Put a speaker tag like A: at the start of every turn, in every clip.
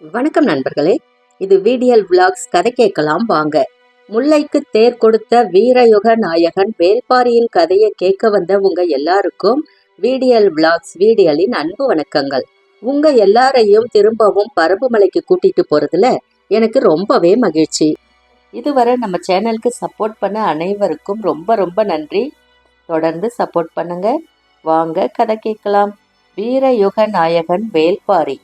A: வணக்கம் நண்பர்களே, இது விடிஎல் விளாக்ஸ். கதை கேட்கலாம் வாங்க. முல்லைக்கு தேர் கொடுத்த வீரயுக நாயகன் வேள்பாரியின் கதையை கேட்க வந்த உங்க எல்லாருக்கும் விடிஎல் விளாக்ஸ் வீடியலின் அன்பு வணக்கங்கள். உங்க எல்லாரையும் திரும்பவும் பரம்புமலைக்கு கூட்டிட்டு போறதுல எனக்கு ரொம்பவே மகிழ்ச்சி. இதுவரை நம்ம சேனலுக்கு சப்போர்ட் பண்ண அனைவருக்கும் ரொம்ப ரொம்ப நன்றி. தொடர்ந்து சப்போர்ட் பண்ணுங்க. வாங்க கதை கேட்கலாம். வீரயுக நாயகன் வேள்பாரி.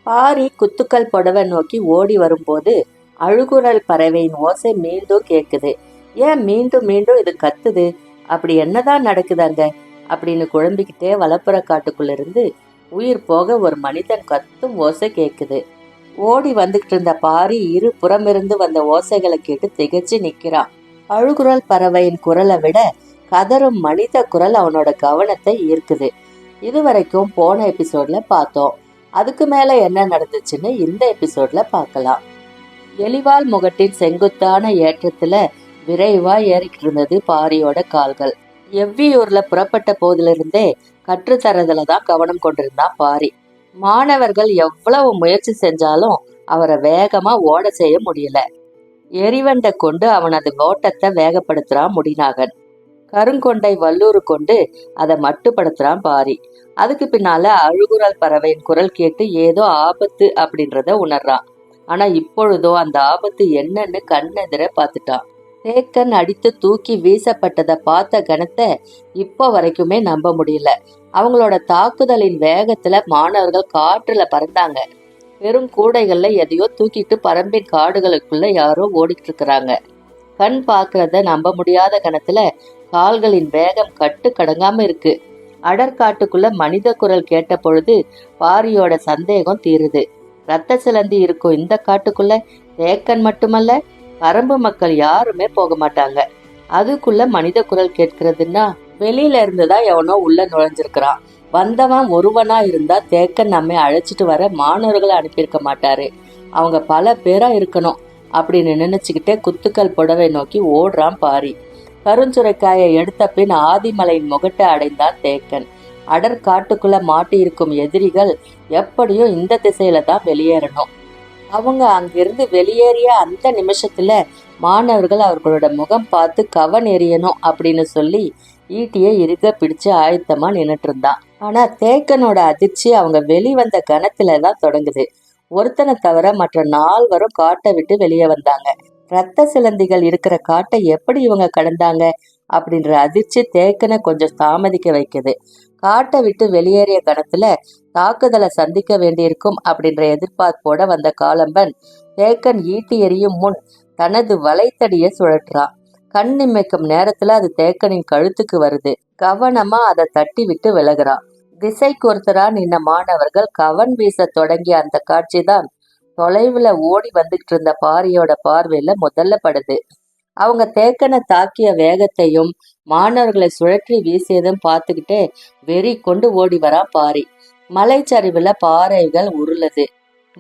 A: பாரி குத்துக்கள் புடவை நோக்கி ஓடி வரும்போது அழுகுரல் பறவையின் ஓசை மீண்டும் கேட்குது. ஏன் மீண்டும் மீண்டும் இது கத்துது? அப்படி என்னதான் நடக்குது அங்க அப்படின்னு குழம்பிக்கிட்டே வலப்புற காட்டுக்குள்ள இருந்து உயிர் போக ஒரு மனிதன் கத்தும் ஓசை கேட்குது. ஓடி வந்துகிட்டு இருந்த பாரி இரு புறமிருந்து வந்த ஓசைகளை கேட்டு திகைச்சு நிக்கிறான். அழுகுரல் பறவையின் குரலை விட கதறும் மனித குரல் அவனோட கவனத்தை ஈர்க்குது. இதுவரைக்கும் போன எபிசோட்ல பார்த்தோம். அதுக்கு மேல என்ன நடந்துச்சுன்னு இந்த எபிசோட்ல பார்க்கலாம். எலிவால் முகட்டின் செங்குத்தான ஏற்றத்துல விரைவா ஏறிக்கிட்டு இருந்தது பாரியோட கால்கள். எவ்வியூர்ல புறப்பட்ட போதிலிருந்தே கற்றுத்தரதுல தான் கவனம் கொண்டிருந்தான் பாரி. மாணவர்கள் எவ்வளவு முயற்சி செஞ்சாலும் அவரை வேகமா ஓட செய்ய முடியல. எரிவண்டை கொண்டு அவனது ஓட்டத்தை வேகப்படுத்துறான் முடிநாகன். கருங்கொண்டை வல்லூறு கொண்டு அதை மட்டுப்படுத்துறான் பாரி. அதுக்கு பின்னால அழுகுரல் பறவையின் குரல் கேட்டு ஏதோ ஆபத்து அப்படின்றத உணர்றான். ஆனா இப்பொழுதோ அந்த ஆபத்து என்னன்னு கண்ணெதிர பார்த்துட்டான். தேக்கன் அடித்து தூக்கி வீசப்பட்டதை பார்த்த கணத்தை இப்போ வரைக்குமே நம்ப முடியல. அவங்களோட தாக்குதலின் வேகத்துல மாணவர்கள் காற்றுல பறந்தாங்க. பெரும் கூடைகள்ல எதையோ தூக்கிட்டு பரம்பின் காடுகளுக்குள்ள யாரோ ஓடிட்டு இருக்கிறாங்க. கண் பாக்குறத நம்ப முடியாத கணத்துல கால்களின் வேகம் கட்டு கடங்காம இருக்கு. அடற்காட்டுக்குள்ள மனித குரல் கேட்ட பொழுது பாரியோட சந்தேகம் தீருது. ரத்த சிலந்தி இருக்கும் இந்த காட்டுக்குள்ள தேக்கன் மட்டுமல்ல, பரம்பு மக்கள் யாருமே போக மாட்டாங்க. அதுக்குள்ள மனித குரல் கேட்கிறதுன்னா வெளியில இருந்துதான் எவனோ உள்ள நுழைஞ்சிருக்கிறான். வந்தவன் ஒருவனா இருந்தா தேக்கன் நம்மை அழைச்சிட்டு வர மாணவர்களை அனுப்பியிருக்க மாட்டாரு. அவங்க பல பேரா இருக்கணும் அப்படின்னு நினைச்சுக்கிட்டே குத்துக்கள் புடவை நோக்கி ஓடுறான் பாரி. கருஞ்சுரைக்காயை எடுத்த பின் ஆதிமலையின் முகட்டை அடைந்தான் தேக்கன். அடற்காட்டுக்குள்ள மாட்டியிருக்கும் எதிரிகள் எப்படியோ இந்த திசையில தான் வெளியேறணும். அவங்க அங்கிருந்து வெளியேறிய அந்த நிமிஷத்துல மாணவர்கள் அவர்களோட முகம் பார்த்து கவன் எறியணும் அப்படின்னு சொல்லி ஈட்டியை இறுக பிடிச்சு ஆயத்தமா நின்னுட்டு இருந்தான். ஆனா தேக்கனோட அதிர்ச்சி அவங்க வெளிவந்த கணத்துலதான் தொடங்குது. ஒருத்தனை தவிர மற்ற 4 காட்டை விட்டு வெளியே வந்தாங்க. ரத்த சிலந்திகள் இருக்கிற காட்டை எப்படி இவங்க கடந்தாங்க அப்படின்ற அதிர்ச்சி தேக்கனை கொஞ்சம் தாமதிக்க வைக்குது. காட்டை விட்டு வெளியேறிய கணத்துல தாக்குதலை சந்திக்க வேண்டியிருக்கும் அப்படின்ற எதிர்பார்ப்போட வந்த காலம்பன் தேக்கன் ஈட்டி எறியும் முன் தனது வலைத்தடிய சுழற்றான். கண் இமைக்கும் நேரத்துல அது தேக்கனின் கழுத்துக்கு வருது. கவனமா அதை தட்டி விட்டு விலகுறான். திசைக்கு ஒருத்தரா நின்ன மாணவர்கள் கவன் வீச தொடங்கிய அந்த காட்சி தான் தொலைவுல ஓடி வந்துகிட்டு இருந்த பாரியோட பார்வையில முதல்ல படுது. அவங்க தேக்கனை தாக்கிய வேகத்தையும் மாணவர்களை சுழற்றி வீசியதும் பார்த்துக்கிட்டே வெறி கொண்டு ஓடி வரா பாரி. மலைச்சரிவுல பாறைகள் உருளுது.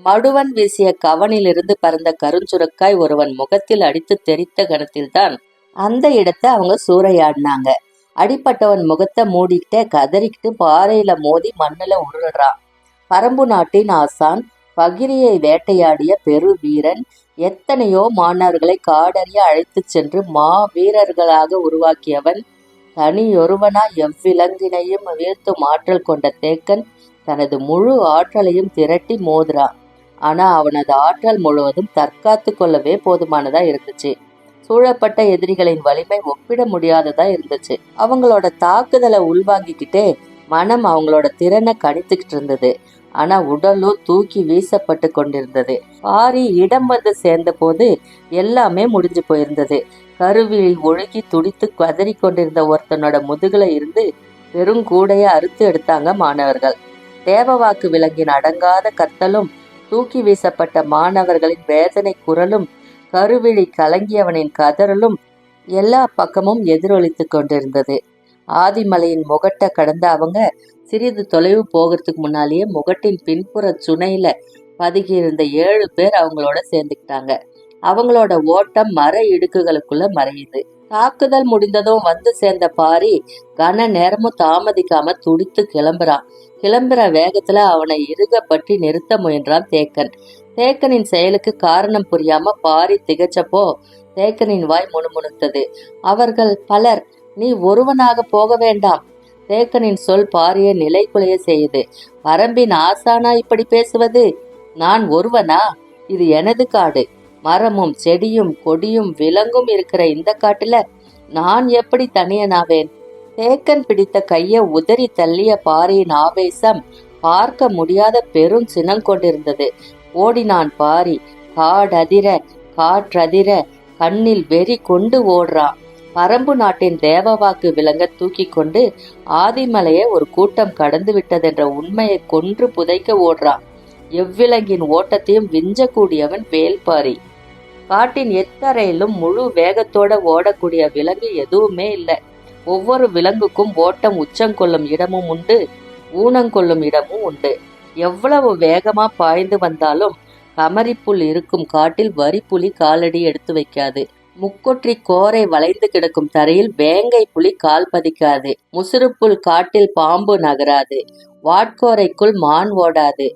A: மடுவன் வீசிய கவனிலிருந்து பறந்த கருஞ்சுரக்காய் ஒருவன் முகத்தில் அடித்து தெரித்த கணத்தில்தான் அந்த இடத்தை அவங்க சூறையாடினாங்க. அடிப்பட்டவன் முகத்தை மூடிக்கிட்டே கதறிக்கிட்டு பாறையில மோதி மண்ணுல உருளுறான். பரம்பு நாட்டின் ஆசான், பகிரியை வேட்டையாடிய பெரு வீரன், எத்தனையோ மாணவர்களை காடறிய அழைத்து சென்று வீரர்களாக உருவாக்கியவன், தனியொருவனா எவ்விலங்கினையும் வீழ்த்தும் ஆற்றல் கொண்ட தேக்கன் தனது முழு ஆற்றலையும் திரட்டி மோதுறான். ஆனா அவனது ஆற்றல் முழுவதும் தற்காத்து கொள்ளவே போதுமானதா இருந்துச்சு. சூழப்பட்ட எதிரிகளின் வலிமை ஒப்பிட முடியாததா இருந்துச்சு. அவங்களோட தாக்குதலை உள்வாங்கிக்கிட்டே மனம் அவங்களோட திறனை கணித்துக்கிட்டு இருந்தது. ஆனா உடலும் தூக்கி வீசப்பட்டு கொண்டிருந்தது. பாரி இடம் வந்து சேர்ந்த போது எல்லாமே முடிஞ்சு போயிருந்தது. கருவிழி ஒழுகி துடித்து கதறி கொண்டிருந்த ஒருத்தனோட முதுகுல இருந்து பெருங்கூடைய அறுத்து எடுத்தாங்க மாணவர்கள். தேவவாக்கு விலங்கின் அடங்காத கத்தலும் தூக்கி வீசப்பட்ட மாணவர்களின் வேதனை குரலும் கருவிழி கலங்கியவனின் கதறலும் எல்லா பக்கமும் எதிரொலித்து கொண்டிருந்தது. ஆதிமலையின் முகட்டை கடந்த அவங்க சிறிது தொலைவு போகிறதுக்கு முன்னாலேயே முகட்டின் பின்புற சுனையில பதுகி இருந்த 7 பேர் அவங்களோட சேர்ந்துக்கிட்டாங்க. அவங்களோட ஓட்டம் மர இடுக்குகளுக்குள்ள மறையுது. தாக்குதல் முடிந்ததும் வந்து சேர்ந்த பாரி கன நேரமும் தாமதிக்காம துடித்து கிளம்புறான். கிளம்புற வேகத்துல அவனை இறுக பற்றி நிறுத்த முயன்றான் தேக்கன். தேக்கனின் செயலுக்கு காரணம் புரியாம பாரி திகச்சப்போ தேக்கனின் வாய் முணுமுணுத்தது. அவர்கள் பலர், நீ ஒருவனாக போக வேண்டாம். தேக்கனின் சொல் பாரியை நிலைகுலைய செய்யுது. பரம்பின் ஆசானா இப்படி பேசுவது? நான் ஒருவனா? இது எனது காடு. மரமும் செடியும் கொடியும் விலங்கும் இருக்கிற இந்த காட்டுல நான் எப்படி தனியனாவேன்? தேக்கன் பிடித்த கைய உதறி தள்ளிய பாரியின் ஆவேசம் பார்க்க முடியாத பெரும் சினம் கொண்டிருந்தது. ஓடினான் பாரி. காடதிர காற்றதிர கண்ணில் வெறி கொண்டு ஓடுறான். பரம்பு நாட்டின் தேவவாக்கு விலங்க தூக்கி கொண்டு ஆதிமலையை ஒரு கூட்டம் கடந்து விட்டதென்ற உண்மையை கொன்று புதைக்க ஓடுறான். எவ்விலங்கின் ஓட்டத்தையும் விஞ்சக்கூடியவன் வேல்பாரி. காட்டின் எத்தரையிலும் முழு வேகத்தோட ஓடக்கூடிய விலங்கு எதுவுமே இல்லை. ஒவ்வொரு விலங்குக்கும் ஓட்டம் உச்சங்கொள்ளும் இடமும் உண்டு, ஊனங்கொள்ளும் இடமும் உண்டு. எவ்வளவு வேகமா பாய்ந்து வந்தாலும் கமரிப்புல் இருக்கும் காட்டில் வரிப்புலி காலடி எடுத்து வைக்காது. முக்கொற்றி கோரை வளைந்து கிடக்கும் தரையில் வேங்கை புலி கால் பதிக்காது. முசுறுப்புல் காட்டில் பாம்பு நகராது. வாட்கோரைக்குள் மான் ஓடாது.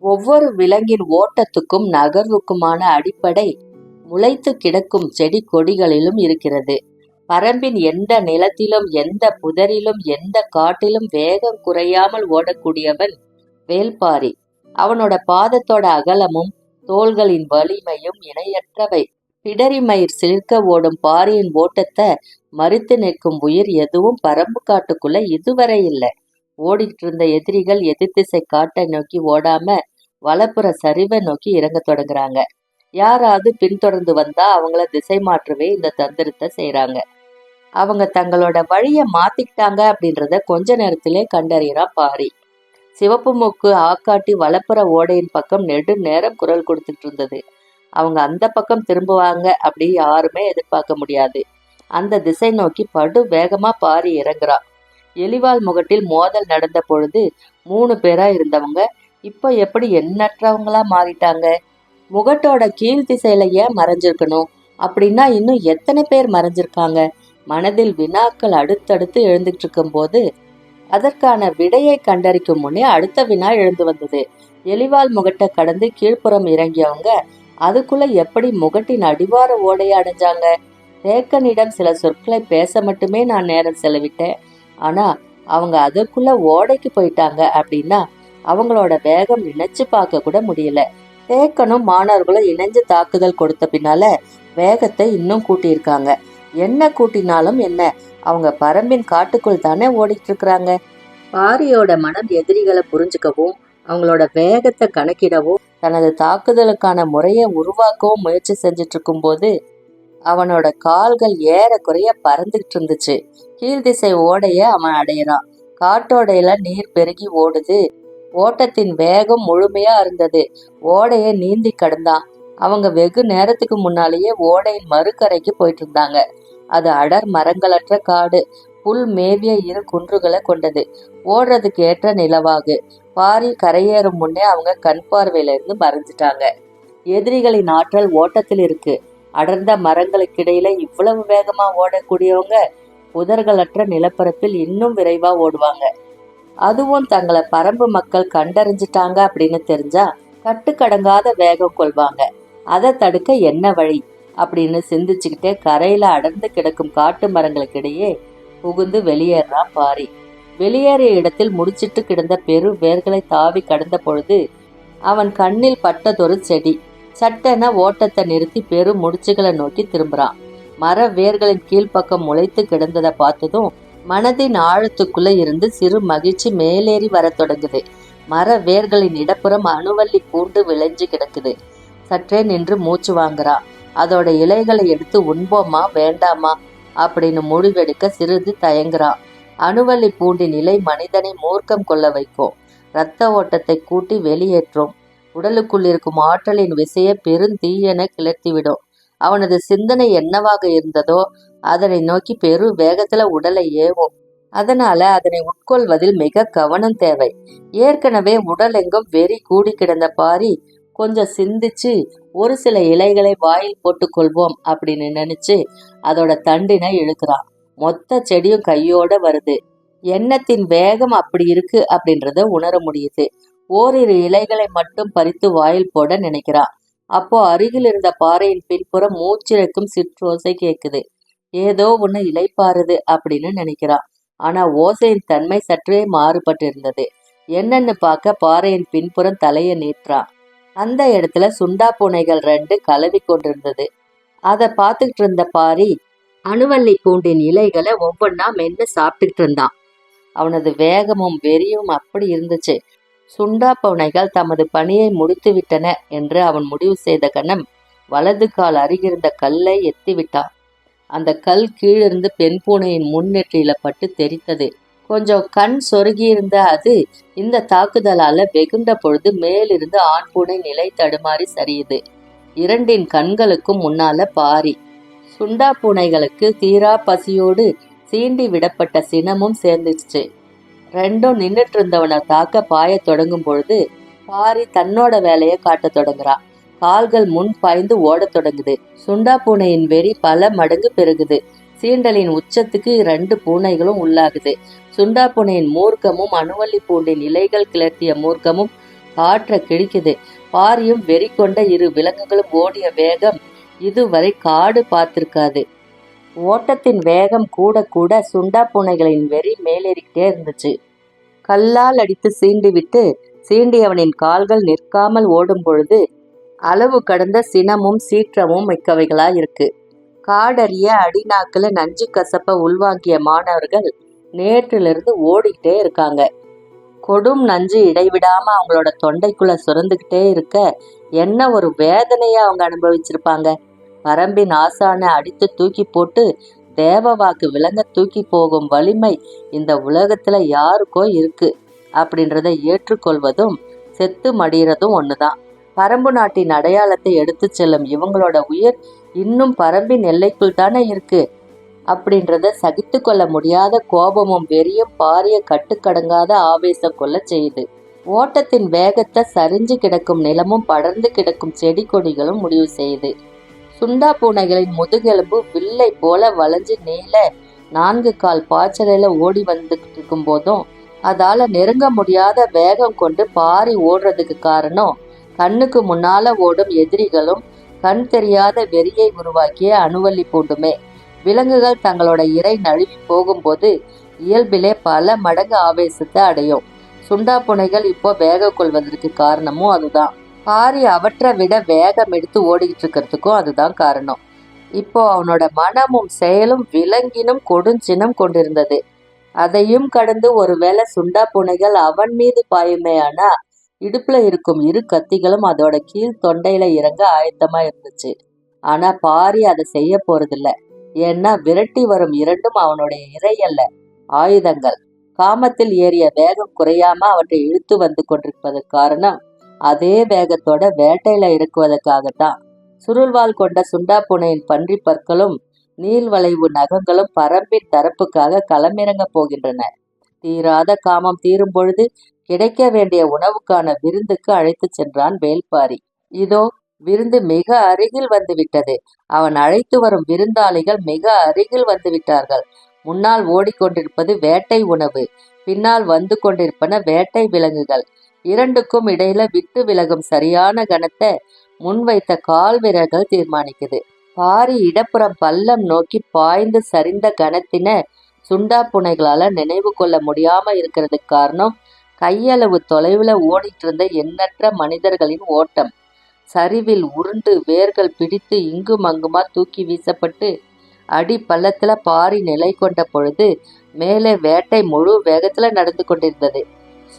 A: ஒவ்வொரு விலங்கின் ஓட்டத்துக்கும் நகர்வுக்குமான அடிப்படை முளைத்து கிடக்கும் செடி கொடிகளிலும் இருக்கிறது. பரம்பின் எந்த நிலத்திலும் எந்த புதரிலும் எந்த காட்டிலும் வேகம் குறையாமல் ஓடக்கூடியவன் வேல்பாரி. அவனோட பாதத்தோட அகலமும் தோள்களின் வலிமையும் இணையற்றவை. பிடரிமயிர் சிலிர்க்க ஓடும் பாரியின் ஓட்டத்தை மறித்து நிற்கும் உயிர் எதுவும் பரம்பு காட்டுக்குள்ள இதுவரை இல்லை. ஓடிட்டு இருந்த எதிரிகள் எதிர்த்திசை காட்டை நோக்கி ஓடாம வலப்புற சரிவை நோக்கி இறங்க தொடங்குறாங்க. யாராவது பின்தொடர்ந்து வந்தா அவங்கள திசை மாற்றவே இந்த தந்திரத்தை செய்யறாங்க. அவங்க தங்களோட வழிய மாத்திக்கிட்டாங்க அப்படின்றத கொஞ்ச நேரத்திலே கண்டறியறான் பாரி. சிவப்பு மூக்கு ஆக்காட்டி வலப்புற ஓடையின் பக்கம் நெடு நேரம் குரல் கொடுத்துட்டு இருந்தது. அவங்க அந்த பக்கம் திரும்புவாங்க அப்படி யாருமே எதிர்பார்க்க முடியாது. அந்த திசை நோக்கி படு வேகமா பாரி இறங்குறான். எலிவால் முகட்டில் மோதல் நடந்த பொழுது 3 பேரா இருந்தவங்க இப்ப எப்படி எண்ணற்றவங்களா மாறிட்டாங்க? முகட்டோட கீழ் திசையில ஏன் மறைஞ்சிருக்கணும்? அப்படின்னா இன்னும் எத்தனை பேர் மறைஞ்சிருக்காங்க? மனதில் வினாக்கள் அடுத்தடுத்து எழுந்துட்டு இருக்கும் போது அதற்கான விடையை கண்டறிக்கும் முன்னே அடுத்த வினா எழுந்து வந்தது. எலிவால் முகட்டை கடந்து கீழ்ப்புறம் இறங்கியவங்க அதுக்குள்ள எப்படி முகட்டின் அடிவார ஓடையை அடைஞ்சாங்க? தேக்கனிடம் சில சொற்களை பேச மட்டுமே நான் நேரம் செலவிட்டேன். ஆனா அவங்க அதற்குள்ள ஓடைக்கு போயிட்டாங்க அப்படின்னா அவங்களோட வேகம் நினைச்சு பார்க்க கூட முடியல. தேக்கனும் மாணவர்களும் இணைஞ்சு தாக்குதல் கொடுத்த பின்னால வேகத்தை இன்னும் கூட்டியிருக்காங்க. என்ன கூட்டினாலும் என்ன, அவங்க பரம்பின் காட்டுக்குள் தானே ஓடிட்டு இருக்கிறாங்க. பாரியோட மனம் எதிரிகளை புரிஞ்சுக்கவும் அவங்களோட வேகத்தை கணக்கிடவும் தனது தாக்குதலுக்கான முறையை உருவாக்கவும் முயற்சி செஞ்சிட்டு இருக்கும் போது அவனோட கால்கள் ஏறக்குறைய பறந்துகிட்டு இருந்துச்சு. கீழ்திசை ஓடைய அவன் அடையிறான். காட்டோடையில நீர் பெருகி ஓடுது. ஓட்டத்தின் வேகம் முழுமையா இருந்தது. ஓடையை நீந்தி கடந்தான். அவங்க வெகு நேரத்துக்கு முன்னாலேயே ஓடையின் மறுக்கரைக்கு போயிட்டு இருந்தாங்க. அது அடர் மரங்களற்ற காடு. புல் மேவிய 2 குன்றுகளை கொண்டது. ஓடுறதுக்கு ஏற்ற நிலவாகு. பாரி கரையேறும் முன்னே அவங்க கண் பார்வையில இருந்து மறைஞ்சிட்டாங்க. எதிரிகளின் ஆற்றல் ஓட்டத்தில் இருக்கு. அடர்ந்த மரங்களுக்கிடையில இவ்வளவு வேகமா ஓடக்கூடியவங்க புதர்களற்ற நிலப்பரப்பில் இன்னும் விரைவா ஓடுவாங்க. அதுவும் தங்களை பரம்பு மக்கள் கண்டறிஞ்சிட்டாங்க அப்படின்னு தெரிஞ்சா கட்டுக்கடங்காத வேகம் கொள்வாங்க. அதை தடுக்க என்ன வழி அப்படின்னு சிந்திச்சுக்கிட்டே கரையில அடர்ந்து கிடக்கும் காட்டு மரங்களுக்கிடையே புகுந்து வெளியேறான் பாரி. வெளியேறிய இடத்தில் முடிச்சிட்டு கிடந்த பெரு வேர்களை தாவி கடந்த பொழுது அவன் கண்ணில் பட்டதொரு செடி. சட்டென ஓட்டத்தை நிறுத்தி பெரு முடிச்சுகளை நோக்கி திரும்புறான். மர வேர்களின் கீழ்ப்பக்கம் முளைத்து கிடந்ததை பார்த்ததும் மனதின் ஆழத்துக்குள்ள இருந்து சிறு மகிழ்ச்சி மேலேறி வர தொடங்குது. மர வேர்களின் இடப்புறம் அணுவல்லி பூண்டு விளைஞ்சு கிடக்குது. சற்றே நின்று மூச்சு வாங்குறான். அதோட இலைகளை எடுத்து உண்போமா வேண்டாமா அப்படின்னு முடிவெடுக்க சிறிது தயங்குறான். அணுவல்லி பூண்டின் இலை மனிதனை மூர்க்கம் கொள்ள வைக்கும். இரத்த ஓட்டத்தை கூட்டி வெளியேற்றும். உடலுக்குள் இருக்கும் ஆற்றலின் விசையை பெருந்தீயென கிளர்த்திவிடும். அவனது சிந்தனை என்னவாக இருந்ததோ அதனை நோக்கி பெரு வேகத்துல உடலை ஏவும். அதனால அதனை உட்கொள்வதில் மிக கவனம் தேவை. ஏற்கனவே உடல் எங்கும் வெறி கூடி கிடந்த பாரி கொஞ்சம் சிந்திச்சு ஒரு சில இலைகளை வாயில் போட்டுக்கொள்வோம் அப்படின்னு நினைச்சு அதோட தண்டினை இழுக்கிறான். மொத்த செடியும் கையோட வருது. எண்ணத்தின் வேகம் அப்படி இருக்கு அப்படின்றத உணர முடியுது. ஓரிரு இலைகளை மட்டும் பறித்து வாயில் போட நினைக்கிறான். அப்போ அருகில் இருந்த பாறையின் பின்புறம் மூச்சிறைக்கும் சிற்றோசை கேக்குது. ஏதோ ஒண்ணு இலைப்பாறுது அப்படின்னு நினைக்கிறான். ஆனா ஓசையின் தன்மை சற்றே மாறுபட்டு இருந்தது. என்னன்னு பார்க்க பாறையின் பின்புறம் தலையை நீட்டுறான். அந்த இடத்துல சுண்டா பூனைகள் 2 கலவி கொண்டிருந்தது. அதை பார்த்துக்கிட்டு இருந்த பாரி அணுவல்லி பூண்டின் இலைகளை ஒவ்வொன்னா மென்னு சாப்பிட்டுட்டு இருந்தான். அவனது வேகமும் வெறியும் அப்படி இருந்துச்சு. சுண்டா பூனைகள் தமது பணியை முடித்து விட்டன என்று அவன் முடிவு செய்த கணம் வலது கால் அருகிருந்த கல்லை எத்தி விட்டான். அந்த கல் கீழிருந்து பெண் பூனையின் முன்னெற்றியில பட்டு தெரித்தது. கொஞ்சம் கண் சொருகியிருந்த அது இந்த தாக்குதலால வெகுண்ட பொழுது மேலிருந்து ஆண் பூனை நிலை தடுமாறி சரியுது. இரண்டின் கண்களுக்கும் முன்னால பாரி. சுண்டா பூனைகளுக்கு தீரா பசியோடு சீண்டி விடப்பட்ட சினமும் சேர்ந்துச்சு. ரெண்டும் நின்றுட்டு இருந்தவனை தாக்க பாய தொடங்கும் பொழுது பாரி தன்னோட வேலையை காட்ட தொடங்குறான். கால்கள் முன் பாய்ந்து ஓடத் தொடங்குது. சுண்டா பூனையின் வெறி பல மடங்கு பெருகுது. சீண்டலின் உச்சத்துக்கு 2 பூனைகளும் உள்ளாகுது. சுண்டா பூனையின் மூர்க்கமும் அணுவல்லி பூண்டின் இலைகள் கிளர்த்திய மூர்க்கமும் காற்ற கிழிக்குது. பாரியும் வெறி கொண்ட 2 விலங்குகளும் ஓடிய வேகம் இதுவரை காடு பார்த்திருக்காது. ஓட்டத்தின் வேகம் கூட கூட சுண்டா பூனைகளின் வெறி மேலேறிக்கிட்டே இருந்துச்சு. கல்லால் அடித்து சீண்டிவிட்டு சீண்டியவனின் கால்கள் நிற்காமல் ஓடும் பொழுது அளவு கடந்த சினமும் சீற்றமும் மிக்கவைகளா இருக்கு. காடறிய அடிநாக்குல நஞ்சு கசப்ப உள்வாங்கிய மாணவர்கள் நேற்றிலிருந்து ஓடிக்கிட்டே இருக்காங்க. கொடும் நஞ்சு இடைவிடாம அவங்களோட தொண்டைக்குள்ள சுரந்துகிட்டே இருக்க என்ன ஒரு வேதனையா அவங்க அனுபவிச்சிருப்பாங்க. பரம்பின் ஆசானை அடித்து தூக்கி போட்டு தேவவாக்கு விலங்க தூக்கி போகும் வலிமை இந்த உலகத்துல யாருக்கோ இருக்கு அப்படின்றத ஏற்றுக்கொள்வதும் செத்து மடிகிறதும் ஒண்ணுதான். பரம்பு நாட்டின் அடையாளத்தை எடுத்து செல்லும் இவங்களோட உயிர் இன்னும் பரம்பின் எல்லைக்குள் தானே இருக்கு அப்படின்றத சகித்து கொள்ள முடியாத கோபமும் வெறியும் பாரிய கட்டுக்கடங்காத ஆவேசம் கொள்ள செய்யுது. ஓட்டத்தின் வேகத்தை சரிஞ்சு கிடக்கும் நிலமும் படர்ந்து கிடக்கும் செடி கொடிகளும் முடிவு செய்யுது. சுண்டா பூனைகளின் முதுகெலும்பு வில்லை போல வளைஞ்சு நீள 4 கால் பாய்ச்சலில ஓடி வந்துட்டு இருக்கும் போதும் அதால நெருங்க முடியாத வேகம் கொண்டு பாரி ஓடுறதுக்கு காரணம் கண்ணுக்கு முன்னால ஓடும் எதிரிகளும் கண் தெரியாத வெறியை உருவாக்கிய அணுவல்லி பூண்டுமே. விலங்குகள் தங்களோட இறை நழுவி போகும்போது இயல்பிலே பல மடங்கு ஆவேசத்தை அடையும். சுண்டா பூனைகள் இப்போ வேக கொள்வதற்கு காரணமும் அதுதான். பாரி அவற்றை விட வேகம் எடுத்து ஓடிக்கிட்டு இருக்கிறதுக்கும் அதுதான் காரணம். இப்போ அவனோட மனமும் செயலும் விலங்கினும் கொடுஞ்சினம் கொண்டிருந்தது. அதையும் கடந்து ஒருவேளை சுண்டா பூனைகள் அவன் மீது பாயுமே ஆனா இடுப்புல இருக்கும் 2 கத்திகளும் அதோட கீழ் தொண்டையில இறங்க ஆயத்தமா இருந்துச்சு. ஆனா பாரி அதை செய்ய போறதில்ல. ஏன்னா விரட்டி வரும் 2ம் அவனுடைய இறை அல்ல, ஆயுதங்கள். காமத்தில் ஏறிய வேகம் குறையாம அவற்றை இழுத்து வந்து கொண்டிருப்பதற்கு காரணம் அதே வேகத்தோட வேட்டையில இருக்குவதற்காகத்தான். சுருள்வால் கொண்ட சுண்டா பூனையின் பன்றி பற்களும் நீள்வளைவு நகங்களும் பரம்பின் தரப்புக்காக களமிறங்க போகின்றன. தீராத காமம் தீரும் பொழுது கிடைக்க வேண்டிய உணவுக்கான விருந்துக்கு அழைத்து சென்றான் வேல்பாரி. இதோ விருந்து மிக அருகில் வந்து விட்டது. அவன் அழைத்து வரும் விருந்தாளிகள் மிக அருகில் வந்து விட்டார்கள். முன்னால் ஓடிக்கொண்டிருப்பது வேட்டை உணவு, பின்னால் வந்து கொண்டிருப்பன வேட்டை விலங்குகள். 2க்கும் இடையில விட்டு விலகும் சரியான கணத்தை முன்வைத்த கால் வீரர்கள் தீர்மானிக்குது. பாரி இடப்புறம் பள்ளம் நோக்கி பாய்ந்து சரிந்த கணத்தின சுண்டா பூனைகளால நினைவு கொள்ள முடியாம இருக்கிறதுக்கு காரணம் கையளவு தொலைவுல ஓடிட்டு இருந்த எண்ணற்ற மனிதர்களின் ஓட்டம். சரிவில் உருண்டு வேர்கள் பிடித்து இங்கும் அங்குமா தூக்கி வீசப்பட்டு அடி பள்ளத்துல பாரி நிலை கொண்ட பொழுது மேலே வேட்டை முழு வேகத்துல நடந்து கொண்டிருந்தது.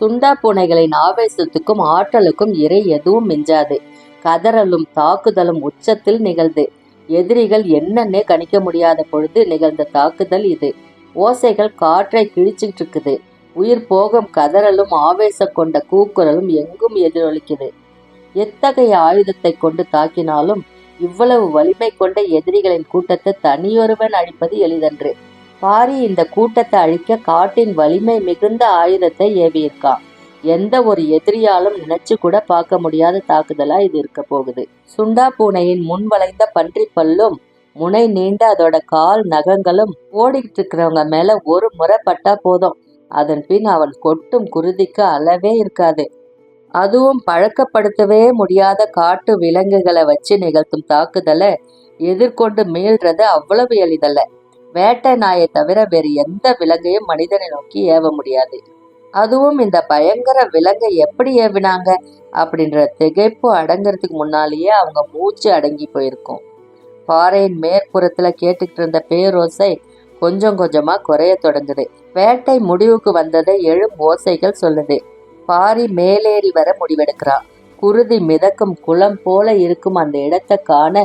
A: சுண்டா பூனைகளின் ஆவேசத்துக்கும் ஆற்றலுக்கும் இறை எதுவும் மிஞ்சாது. கதறலும் தாக்குதலும் உச்சத்தில் நிகழ்ந்து எதிரிகள் என்னன்னே கணிக்க முடியாத பொழுது நிகழ்ந்த தாக்குதல் இது. ஓசைகள் காற்றை கிழிச்சிட்டு இருக்குது. உயிர் போகும் கதறலும் ஆவேச கொண்ட கூக்குரலும் எங்கும் எதிரொலிக்குது. எத்தகைய ஆயுதத்தை கொண்டு தாக்கினாலும் இவ்வளவு வலிமை கொண்ட எதிரிகளின் கூட்டத்தை தனியொருவன் அழிப்பது எளிதன்று. பாரி இந்த கூட்டத்தை அழிக்க காட்டின் வலிமை மிகுந்த ஆயுதத்தை ஏவியிருக்கான். எந்த ஒரு எதிரியாலும் நினைச்சு கூட பார்க்க முடியாத தாக்குதலா இது இருக்க போகுது. சுண்டா பூனையின் முன் வளைந்த பன்றி பல்லும் முனை நீண்ட அதோட கால் நகங்களும் ஓடிக்கிட்டு இருக்கிறவங்க மேல ஒரு முறை பட்டா போதும், அதன் பின் அவன் கொட்டும் குருதிக்கு அளவே இருக்காது. அதுவும் பழக்கப்படுத்தவே முடியாத காட்டு விலங்குகளை வச்சு நிகழ்த்தும் தாக்குதலை எதிர்கொண்டு மீள்றது அவ்வளவு எளிதல்ல. வேட்டை நாயை தவிர வேறு எந்த விலங்கையும் மனிதனை நோக்கி ஏவ முடியாது. அதுவும் இந்த பயங்கர விலங்கை எப்படி ஏவினாங்க அப்படின்ற திகைப்பு அடங்கிறதுக்கு முன்னாலேயே அவங்க மூச்சு அடங்கி போயிருக்கும். பாறையின் மேற்புறத்துல கேட்டுக்கிட்டு இருந்த பேரோசை கொஞ்சம் கொஞ்சமா குறைய தொடங்குது. வேட்டை முடிவுக்கு வந்ததை எழும் ஓசைகள் சொல்லுது. பாரி மேலேறி வர முடிவெடுக்கிறான். குருதி மிதக்கும் குளம் போல இருக்கும் அந்த இடத்தை காண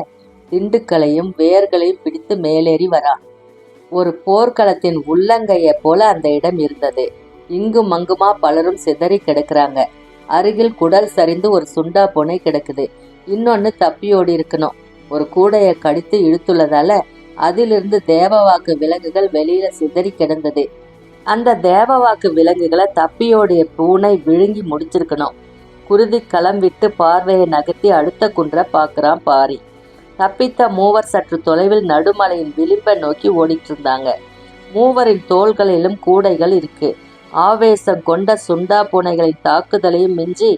A: திண்டுக்களையும் வேர்களையும் பிடித்து மேலேறி வரான். ஒரு போர்க்களத்தின் உள்ளங்கைய போல அந்த இடம் இருந்தது. இங்கும் அங்குமா பலரும் சிதறி கிடக்குறாங்க. அருகில் குடல் சரிந்து ஒரு சுண்டா பூனை கிடக்குது. இன்னொன்னு தப்பியோடி இருக்கணும். ஒரு கூடைய கடித்து இழுத்துள்ளதால அதிலிருந்து தேவவாக்கு விலங்குகள் வெளியில சிதறி கிடந்தது. அந்த தேவவாக்கு விலங்குகளை தப்பியோடைய பூனை விழுங்கி முடிச்சிருக்கணும். குருதி களம் விட்டு பார்வையை நகர்த்தி அடுத்த குன்றை பார்க்கறான் பாரி. தப்பித்த மூவர் சற்று தொலைவில் நடுமலையின் விளிம்பை நோக்கி ஓடிட்டு இருந்தாங்க. மூவரின் தோள்களிலும் கூடைகள் இருக்கு. ஆவேசம் கொண்ட சுண்டா பூனைகளின் தாக்குதலையும் மிஞ்சி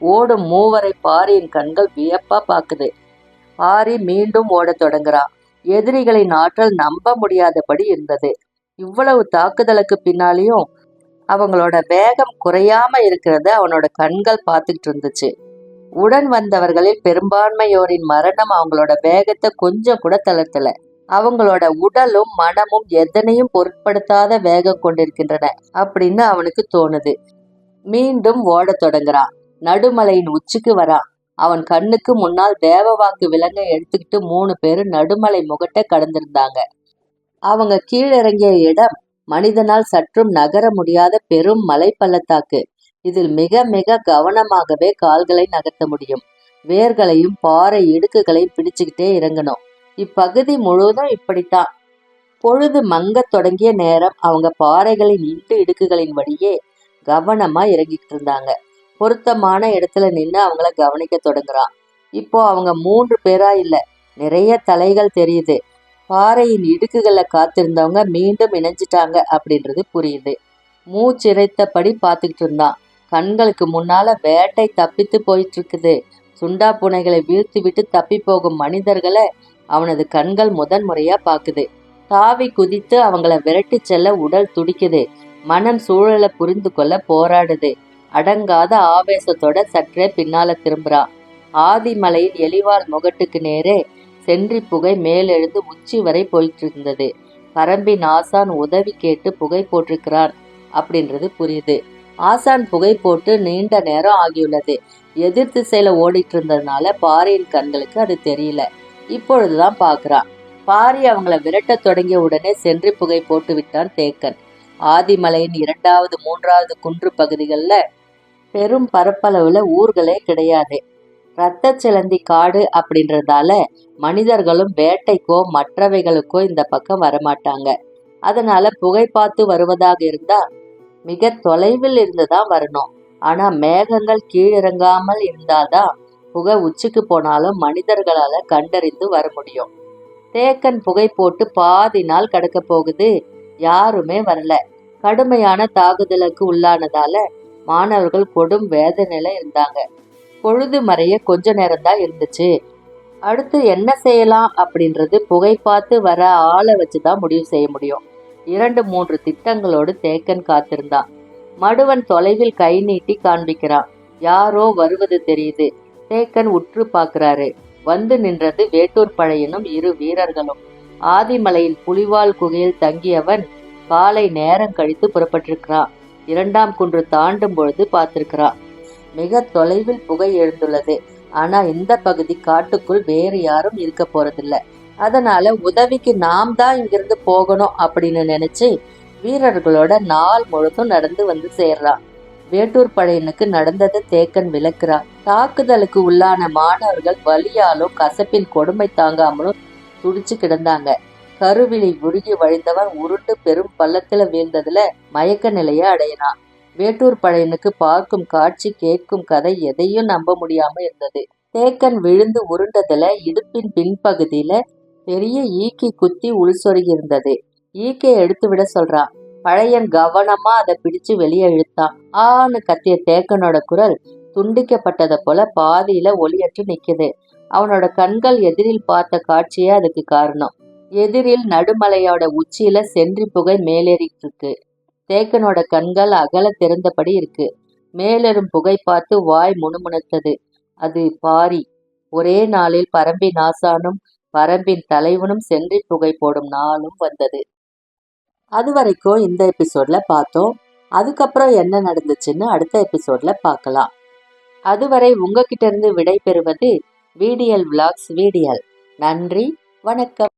A: ஓடும் மூவரை பாரியின் கண்கள் வியப்பா பாக்குது. பாரி மீண்டும் ஓடத் தொடங்குறான். எதிரிகளின் ஆற்றல் நம்ப முடியாதபடி இருந்தது. இவ்வளவு தாக்குதலுக்கு பின்னாலேயும் அவங்களோட வேகம் குறையாம இருக்கிறத அவனோட கண்கள் பார்த்துக்கிட்டு இருந்துச்சு. உடன் வந்தவர்களில் பெரும்பான்மையோரின் மரணம் அவங்களோட வேகத்தை கொஞ்சம் கூட தளர்த்தல. அவங்களோட உடலும் மனமும் எதனையும் பொருட்படுத்தாத வேகம் கொண்டிருக்கின்றன அப்படின்னு அவனுக்கு தோணுது. மீண்டும் ஓடத் தொடங்குறான். நடுமலையின் உச்சிக்கு வரான். அவன் கண்ணுக்கு முன்னால் தேவவாக்கு விலங்கை எடுத்துக்கிட்டு 3 பேரு நடுமலை முகட்டை கடந்திருந்தாங்க. அவங்க கீழிறங்கிய இடம் மனிதனால் சற்றும் நகர முடியாத பெரும் மலை பள்ளத்தாக்கு. இதில் மிக மிக கவனமாகவே கால்களை நகர்த்த முடியும். வேர்களையும் பாறை இடுக்குகளையும் பிடிச்சுக்கிட்டே இறங்கணும். இப்பகுதி முழுவதும் இப்படித்தான். பொழுது மங்கத் தொடங்கிய நேரம் அவங்க பாறைகளின் இடுக்குகளின் வழியே கவனமா இறங்கிட்டு இருந்தாங்க. பொருத்தமான இடத்துல நின்று அவங்கள கவனிக்க தொடங்குறான். இப்போ அவங்க 3 பேரா இல்ல, நிறைய தலைகள் தெரியுது. பாறையின் இடுக்குகளை காத்திருந்தவங்க மீண்டும் இணைஞ்சிட்டாங்க அப்படின்றது புரியுது. மூச்சிறைத்தபடி பார்த்துக்கிட்டு இருந்தான். கண்களுக்கு முன்னால வேட்டை தப்பித்து போயிட்டு இருக்குது. சுண்டா பூனைகளை வீழ்த்தி விட்டு தப்பி போகும் மனிதர்களை அவனது கண்கள் முதன் முறையா பாக்குது. தாவி குதித்து அவங்கள விரட்டி செல்ல உடல் துடிக்குது. மனம் சூழலை புரிந்து கொள்ள போராடுது. அடங்காத ஆவேசத்தோட சற்றே பின்னால திரும்புறான். ஆதிமலையின் எலிவால் முகட்டுக்கு நேரே சென்றி புகை மேலெழுந்து உச்சி வரை போயிட்டு இருந்தது. பரம்பின் ஆசான் உதவி கேட்டு புகை போட்டிருக்கிறான் அப்படின்றது புரியுது. ஆசான் புகை போட்டு நீண்ட நேரம் ஆகியுள்ளது. எதிர் திசையில ஓடிட்டு இருந்ததுனால பாரியின் கண்களுக்கு அது தெரியல. இப்பொழுதுதான் பாக்குறான். பாரி அவங்கள விரட்ட தொடங்கிய உடனே சென்றி புகை போட்டு விட்டான் தேக்கன். ஆதிமலையின் 2வது 3வது குன்று பகுதிகளில் பெரும் பரப்பளவுல ஊர்களே கிடையாது. இரத்த சிலந்தி காடு அப்படின்றதால மனிதர்களும் வேட்டைக்கோ மற்றவைகளுக்கோ இந்த பக்கம் வரமாட்டாங்க. அதனால புகை பார்த்து வருவதாக இருந்தா மிக தொலைவில் இருந்துதான் வரணும். ஆனா மேகங்கள் கீழிறங்காமல் இருந்தால்தான் புகை உச்சிக்கு போனாலும் மனிதர்களால கண்டறிந்து வர முடியும். தேக்கன் புகை போட்டு பாதி நாள் கடக்க போகுது. யாருமே வரல. கடுமையான தாக்குதலுக்கு உள்ளானதால மாணவர்கள் கொடும் வேதனையில இருந்தாங்க. பொழுது மறைய கொஞ்ச நேரம்தான் இருந்துச்சு. அடுத்து என்ன செய்யலாம் அப்படின்றது புகை பார்த்து வர ஆளை வச்சுதான் முடிவு செய்ய முடியும். 2-3 திட்டங்களோடு தேக்கன் காத்திருந்தான். மடுவன் தொலைவில் கை நீட்டி காண்பிக்கிறான். யாரோ வருவது தெரியுது. தேக்கன் உற்று பார்க்கிறாரு. வந்து நின்றது வேட்டூர் பழையனும் 2 வீரர்களும். ஆதிமலையின் புலிவால் குகையில் தங்கியவன் காலை நேரம் கழித்து புறப்பட்டிருக்கிறான். 2ஆம் குன்று தாண்டும் பொழுது பார்த்திருக்கிறான். மிக தொலைவில் புகை எழுந்துள்ளது. ஆனா இந்த பகுதி காட்டுக்குள் வேறு யாரும் இருக்க போறதில்ல. அதனால உதவிக்கு நாம் தான் இங்கிருந்து போகணும் அப்படின்னு நினைச்சு வீரர்களோட நாள் முழுதும் நடந்து வந்து சேர்றான். வேட்டூர் பழையனுக்கு நடந்ததை தேக்கன் விளக்குறான். தாக்குதலுக்கு உள்ளான மாணவர்கள் வலியாலும் கசப்பின் கொடுமை தாங்காமலும் துடிச்சு கிடந்தாங்க. கருவிழி உருகி வழிந்தவன் உருண்டு பெரும் பள்ளத்துல வீழ்ந்ததுல மயக்க நிலைய அடையினான். வேட்டூர் பழையனுக்கு பார்க்கும் காட்சி கேட்கும் கதை எதையும் நம்ப முடியாம இருந்தது. தேக்கன் விழுந்து உருண்டதுல இடுப்பின் பின்பகுதியில பெரிய ஈக்கி குத்தி உள் சொருகி இருந்தது. ஈக்கையை எடுத்து விட சொல்றான். பழையன் கவனமா அதை பிடிச்சு வெளியே இழுத்தான். ஆன்னு கத்திய தேக்கனோட குரல் துண்டிக்கப்பட்டதை போல பாதியில ஒளியற்று நிக்குது. அவனோட கண்கள் எதிரில் பார்த்த காட்சியே அதுக்கு காரணம். எதிரில் நடுமலையோட உச்சியில சென்றி புகை மேலேறிட்டு இருக்கு. தேக்கனோட கண்கள் அகல திறந்தபடி இருக்கு. மேலெறும் புகை பார்த்து வாய் முணுமுணுத்தது. அது பாரி. ஒரே நாளில் பரம்பின் ஆசானும் பரம்பின் தலைவனும் சென்றி புகை போடும் நாளும் வந்தது. அது வரைக்கும் இந்த எபிசோட்ல பார்த்தோம். அதுக்கப்புறம் என்ன நடந்துச்சுன்னு அடுத்த எபிசோட்ல பார்க்கலாம். அதுவரை உங்ககிட்ட இருந்து விடை பெறுவது VDL Vlogs VDL. நன்றி, வணக்கம்.